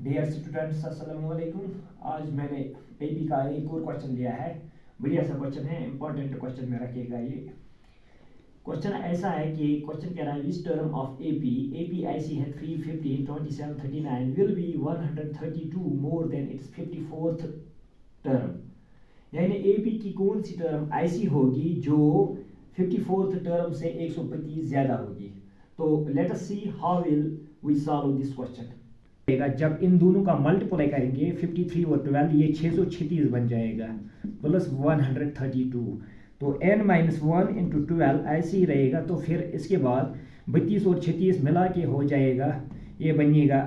Dear students अस्सलाम वालेकुम। आज मैंने एपी का एक और क्वेश्चन लिया है। बढ़िया सा क्वेश्चन है, इंपॉर्टेंट क्वेश्चन में रखिएगा। ये क्वेश्चन ऐसा है कि क्वेश्चन कह रहा है which term of AP IC है 3, 15, 27, 39 will be 132 more than it's 54th term. यानी एपी की कौन सी टर्म ऐसी होगी जो 54th टर्म से 125 ज्यादा होगी। तो let us see how will we solve this question. जब इन दोनों का मल्टीप्लाई करेंगे 53 और 12 ये 636 बन जाएगा प्लस 132। तो n माइनस 1 इंटू 12 ऐसे ही रहेगा। तो फिर इसके बाद 32 और 36 मिला के हो जाएगा, ये बनिएगा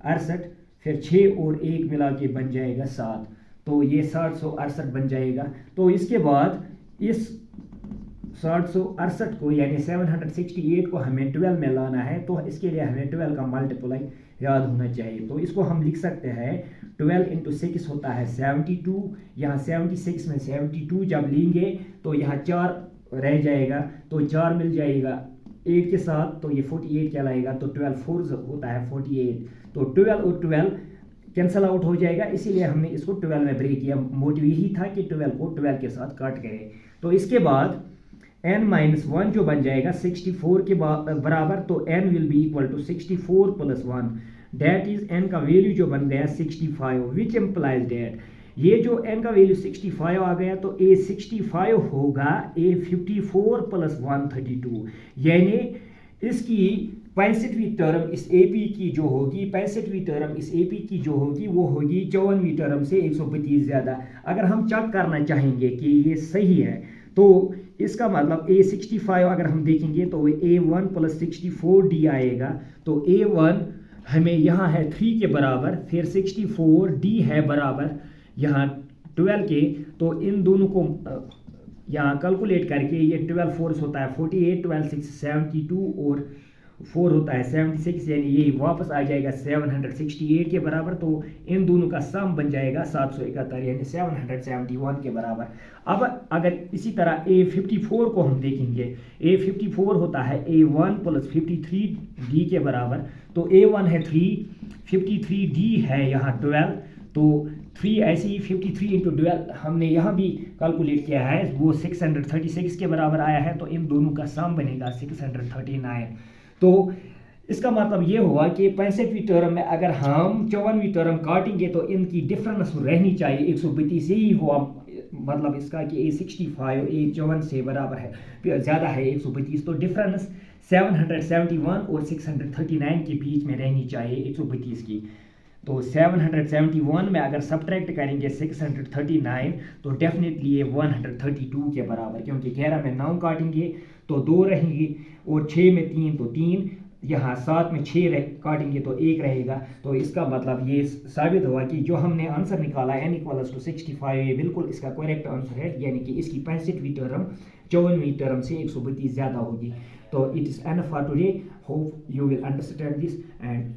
68। फिर 6 और 1 मिला के बन जाएगा 7। तो ये 768 बन जाएगा। तो इसके बाद इस 768 को यानी 768 को हमें 12 में लाना है। तो इसके लिए हमें 12 का मल्टीप्लाई याद होना चाहिए। तो इसको हम लिख सकते हैं 12 इंटू 6 होता है 72। यहाँ 76 में 72 जब लेंगे तो यहाँ 4 रह जाएगा, तो 4 मिल जाएगा 8 के साथ, तो ये 48 कहलाएगा। तो 12 4 होता है 48। तो 12 और 12 कैंसल आउट हो जाएगा, इसीलिए हमने इसको 12 में ब्रेक किया। मोटिव यही था कि 12 को 12 के साथ काट करें। तो इसके बाद n माइनस 1 जो बन जाएगा 64 के बराबर। तो n will be equal to 64 plus 1, that is n का वैल्यू जो बन गया 65, विच एम्प्लाइज डेट ये जो n का वैल्यू 65 आ गया तो a 65 होगा a 54 प्लस 132। यानी इसकी 65वीं टर्म इस AP की जो होगी, 65वीं टर्म इस AP की जो होगी वो होगी 54वीं टर्म से 132 ज़्यादा। अगर हम चेक करना चाहेंगे कि ये सही है तो इसका मतलब A65 अगर हम देखेंगे तो A1 प्लस 64D आएगा। तो A1 हमें यहाँ है 3 के बराबर, फिर 64D है बराबर यहाँ 12 के। तो इन दोनों को यहाँ कैलकुलेट करके ये 12 4 होता है 48, 12 6 72 और 4 होता है 76, यानी ये वापस आ जाएगा 768 के बराबर। तो इन दोनों का सम बन जाएगा 771 यानी 771 के बराबर। अब अगर इसी तरह A54 को हम देखेंगे, A54 होता है A1 प्लस 53D के बराबर। तो A1 है 3, 53D है यहाँ 12। तो 3 ऐसे ही 53 इंटू 12 हमने यहाँ भी कैलकुलेट किया है, वो 636 के बराबर आया है। तो इन दोनों का सम बनेगा 639। तो इसका मतलब ये हुआ कि 65वीं टर्म में अगर हम 54वीं टर्म काटेंगे तो इनकी डिफरेंस रहनी चाहिए 132 ही हुआ। मतलब इसका कि A65 A54 से बराबर है, ज़्यादा है 132। तो डिफरेंस 771 और 639 के बीच में रहनी चाहिए 132 की। तो 771 में अगर सब्ट्रैक्ट करेंगे 639 तो डेफिनेटली ये 132 के बराबर, क्योंकि 11 में 9 काटेंगे तो 2 रहेंगी और 6 में 3 तो 3, यहाँ 7 में 6 काटेंगे तो 1 रहेगा। तो इसका मतलब ये साबित हुआ कि जो हमने आंसर निकाला n इक्वल्स टू 65 ये बिल्कुल इसका करेक्ट आंसर है, यानी कि इसकी 65वीं टर्म 54वीं टर्म से 132 ज़्यादा होगी। तो it is enough for today. Hope you will understand this and